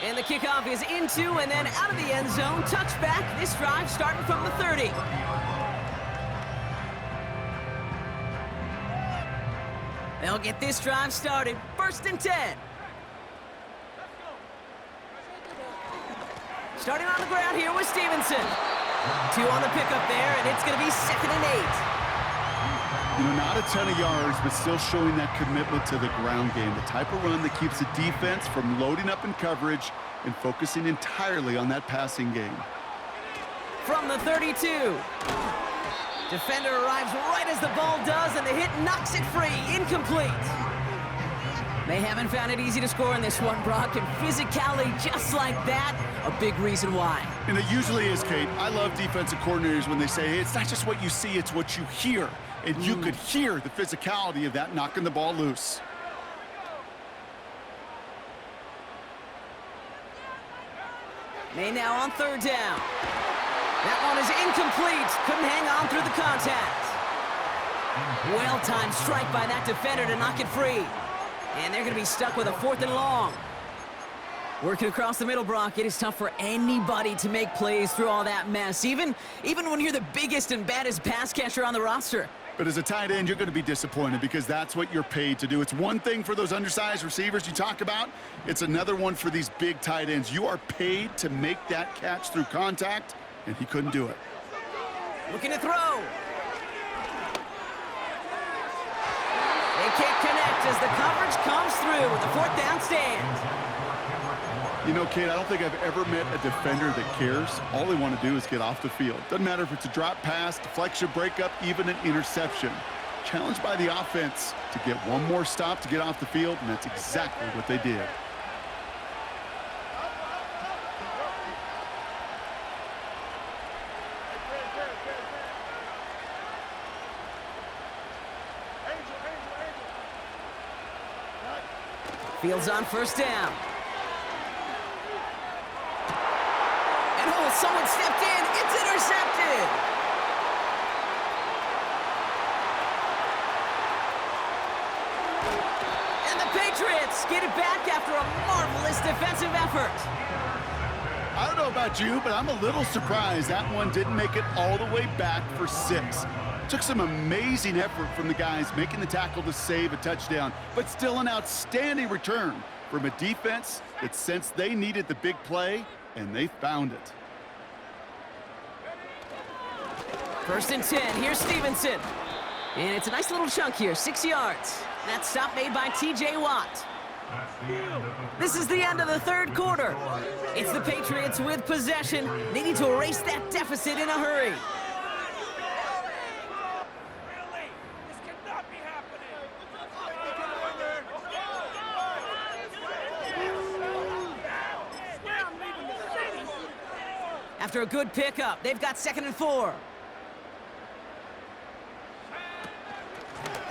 And the kickoff is into and then out of the end zone. Touchback. This drive starting from the 30. They'll get this drive started. 1st and 10. Starting on the ground here with Stevenson. 2 on the pickup there, and it's going to be 2nd and 8. You know, not a ton of yards, but still showing that commitment to the ground game. The type of run that keeps the defense from loading up in coverage and focusing entirely on that passing game. From the 32. Defender arrives right as the ball does, and the hit knocks it free. Incomplete. They haven't found it easy to score in this one, Brock, and physicality just like that, a big reason why. And it usually is, Kate. I love defensive coordinators when they say, hey, it's not just what you see, it's what you hear. And you could hear the physicality of that knocking the ball loose. May now on 3rd down. That one is incomplete. Couldn't hang on through the contact. Well-timed strike by that defender to knock it free. And they're going to be stuck with a 4th and long. Working across the middle, Brock, it is tough for anybody to make plays through all that mess, even when you're the biggest and baddest pass catcher on the roster. But as a tight end, you're going to be disappointed because that's what you're paid to do. It's one thing for those undersized receivers you talk about. It's another one for these big tight ends. You are paid to make that catch through contact, and he couldn't do it. Looking to throw. They can't connect as the coverage comes through with the 4th down stand. You know, Kate, I don't think I've ever met a defender that cares. All they want to do is get off the field. Doesn't matter if it's a drop pass, deflection, breakup, even an interception. Challenged by the offense to get one more stop to get off the field, and that's exactly what they did. Fields on 1st down. Someone stepped in. It's intercepted. And the Patriots get it back after a marvelous defensive effort. I don't know about you, but I'm a little surprised that one didn't make it all the way back for 6. Took some amazing effort from the guys making the tackle to save a touchdown, but still an outstanding return from a defense that sensed they needed the big play, and they found it. 1st and 10, here's Stevenson. And it's a nice little chunk here, 6 yards. That stop made by T.J. Watt. This is the end of the 3rd quarter. It's the Patriots with possession. They need to erase that deficit in a hurry. After a good pickup, they've got 2nd and 4.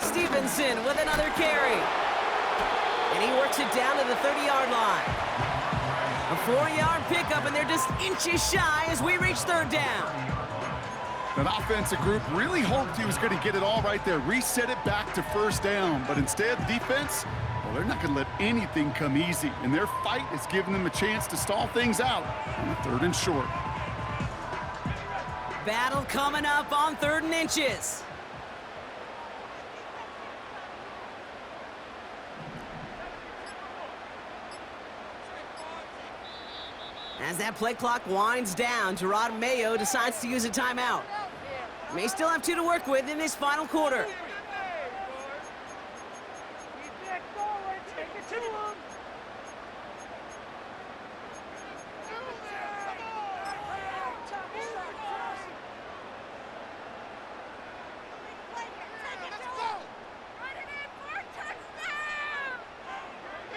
Stevenson with another carry. And he works it down to the 30-yard line. A 4-yard pickup, and they're just inches shy as we reach 3rd down. That offensive group really hoped he was going to get it all right there, reset it back to 1st down. But instead, the defense, well, they're not going to let anything come easy. And their fight is giving them a chance to stall things out on the 3rd and short. Battle coming up on 3rd and inches. As that play clock winds down, Gerard Mayo decides to use a timeout. May still have 2 to work with in this final quarter.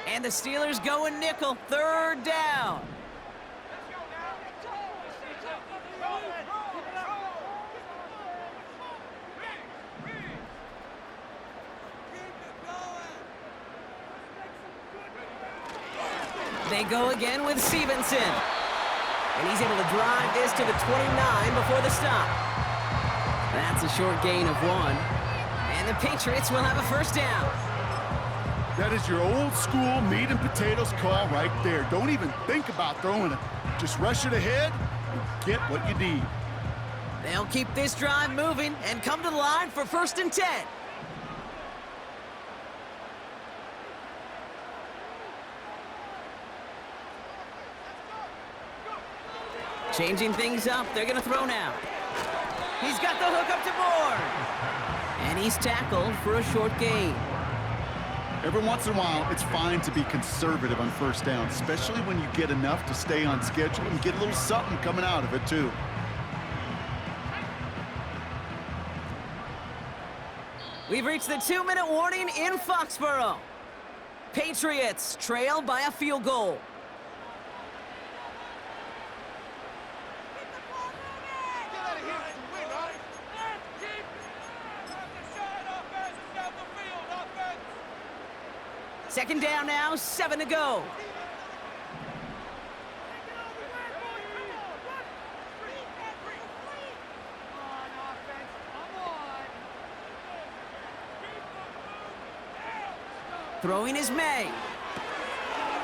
And the Steelers go in nickel, 3rd down. They go again with Stevenson. And he's able to drive this to the 29 before the stop. That's a short gain of 1. And the Patriots will have a 1st down. That is your old school meat and potatoes call right there. Don't even think about throwing it. Just rush it ahead and get what you need. They'll keep this drive moving and come to the line for 1st and 10. Changing things up, they're gonna throw now. He's got the hook up to board. And he's tackled for a short gain. Every once in a while, it's fine to be conservative on 1st down, especially when you get enough to stay on schedule and get a little something coming out of it, too. We've reached the 2-minute warning in Foxborough. Patriots trail by a field goal. Second down now, 7 to go. Throwing is May.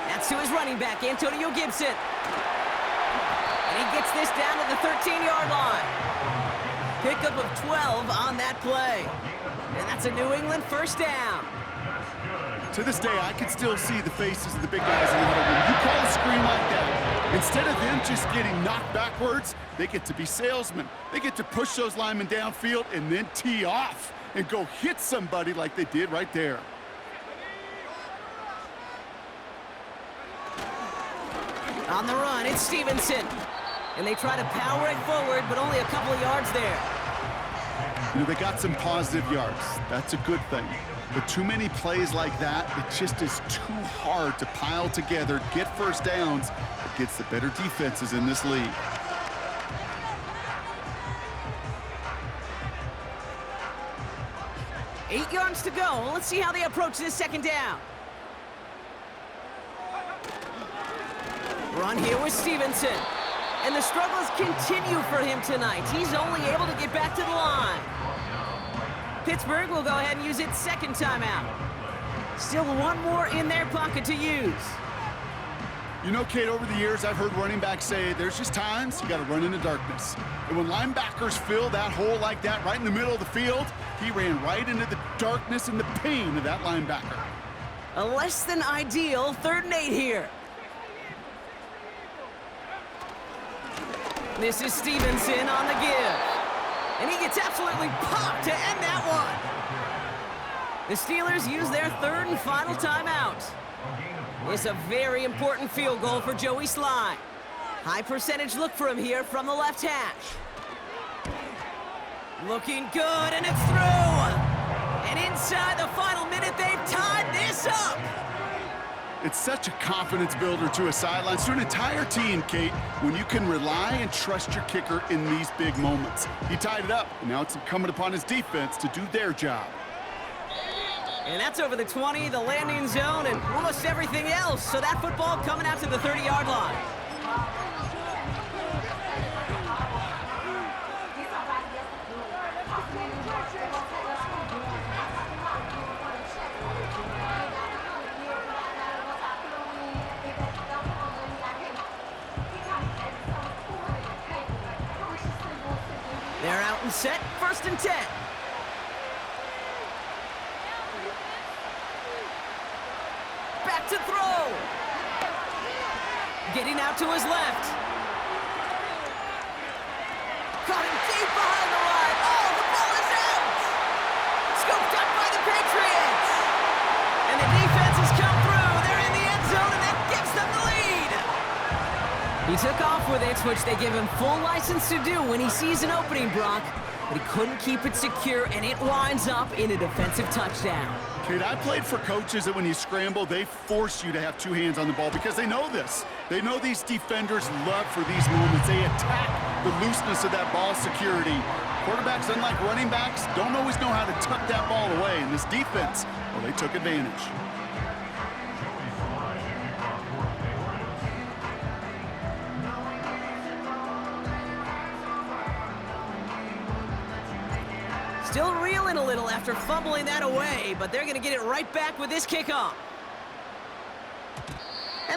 That's to his running back, Antonio Gibson. And he gets this down to the 13-yard line. Pickup of 12 on that play. And that's a New England 1st down. To this day, I can still see the faces of the big guys in the huddle room. You call a screen like that, instead of them just getting knocked backwards, they get to be salesmen. They get to push those linemen downfield and then tee off and go hit somebody like they did right there. On the run, it's Stevenson. And they try to power it forward, but only a couple of yards there. You know, they got some positive yards. That's a good thing. But too many plays like that, it just is too hard to pile together, get 1st downs against the better defenses in this league. Eight yards to go. Let's see how they approach this 2nd down. Run here with Stevenson. And the struggles continue for him tonight. He's only able to get back to the line. Pittsburgh will go ahead and use its 2nd timeout. Still one more in their pocket to use. You know, Kate, over the years, I've heard running backs say there's just times you got to run in the darkness. And when linebackers fill that hole like that right in the middle of the field, he ran right into the darkness and the pain of that linebacker. A less than ideal 3rd and 8 here. This is Stevenson on the give. And he gets absolutely popped to end that one. The Steelers use their 3rd and final timeout. It's a very important field goal for Joey Sly. High percentage look for him here from the left hash. Looking good, and it's through. And inside the final minute, they've tied this up. It's such a confidence builder to a sideline, to an entire team, Kate, when you can rely and trust your kicker in these big moments. He tied it up, and now it's incumbent upon his defense to do their job. And that's over the 20, the landing zone, and almost everything else. So that football coming out to the 30-yard line. They're out and set, 1st and 10. Back to throw. Getting out to his left. Caught him deep behind the line. Oh, the ball is out. Scooped up by the Patriots. And the defense has come through. They're in the end zone, and that gives them the lead. He took off with it, which they give him full license to do when he sees an opening, Brock. But he couldn't keep it secure, and it winds up in a defensive touchdown. Kate, I played for coaches that when you scramble, they force you to have 2 hands on the ball because they know this. They know these defenders love for these moments. They attack the looseness of that ball security. Quarterbacks, unlike running backs, don't always know how to tuck that ball away. And this defense, well, they took advantage. Still reeling a little after fumbling that away, but they're going to get it right back with this kickoff.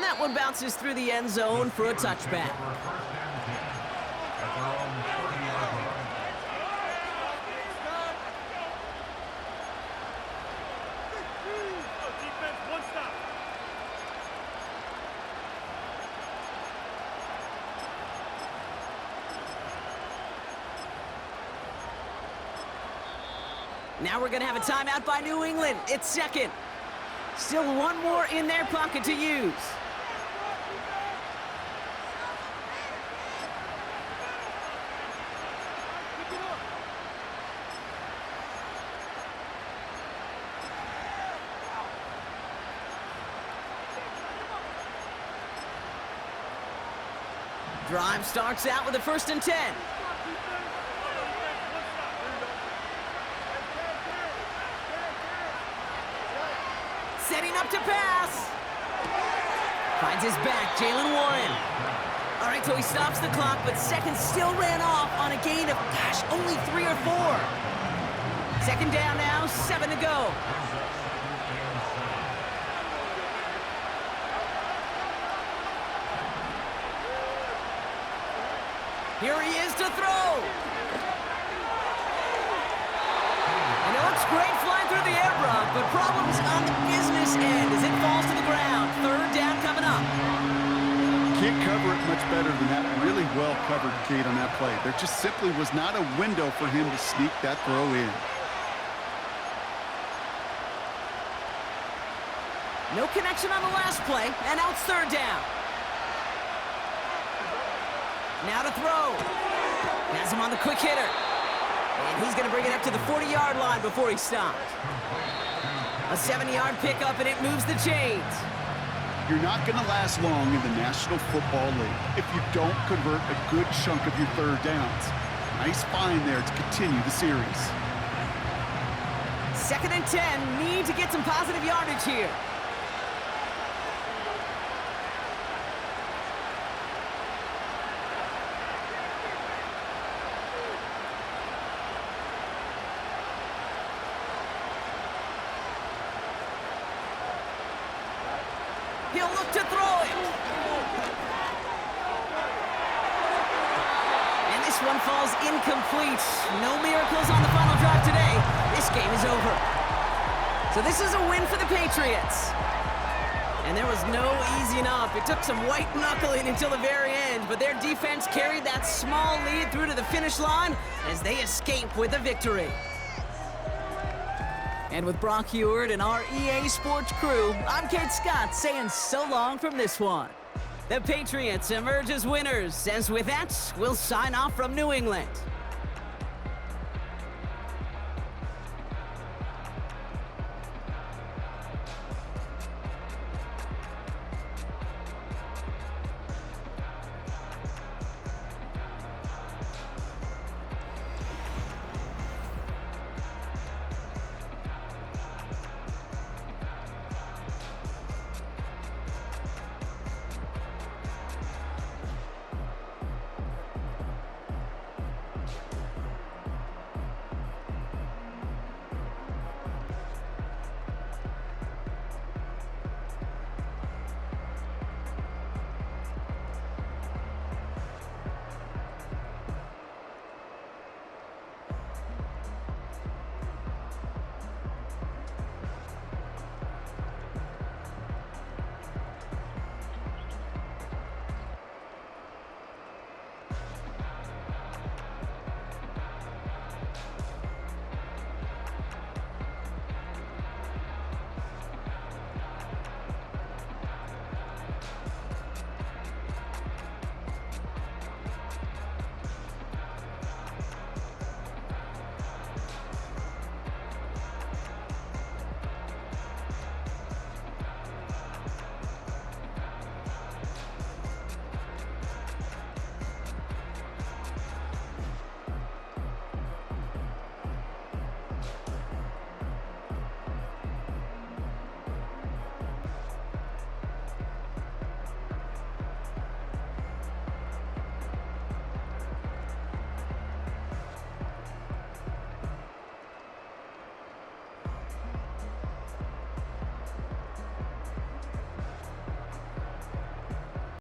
And that one bounces through the end zone for a touchback. Now we're going to have a timeout by New England. It's second. Still one more in their pocket to use. Drive starts out with a 1st and 10. Setting up to pass. Finds his back, Jalen Warren. All right, so he stops the clock, but seconds still ran off on a gain of, only 3 or 4. Second down now, 7 to go. Here he is to throw. And it looks great flying through the air, Brock, but problems on the business end as it falls to the ground. 3rd down coming up. Can't cover it much better than that. Really well covered, Kate, on that play. There just simply was not a window for him to sneak that throw in. No connection on the last play, and now it's 3rd down. Now to throw. Has him on the quick hitter. And he's going to bring it up to the 40-yard line before he stopped. A 70-yard pickup, and it moves the chains. You're not going to last long in the National Football League if you don't convert a good chunk of your 3rd downs. Nice find there to continue the series. 2nd and 10. Need to get some positive yardage here. He'll look to throw it. And this one falls incomplete. No miracles on the final drive today. This game is over. So this is a win for the Patriots. And there was no easing up. It took some white knuckling until the very end, but their defense carried that small lead through to the finish line as they escape with a victory. And with Brock Heward and our EA Sports crew, I'm Kate Scott saying so long from this one. The Patriots emerge as winners, as with that, we'll sign off from New England.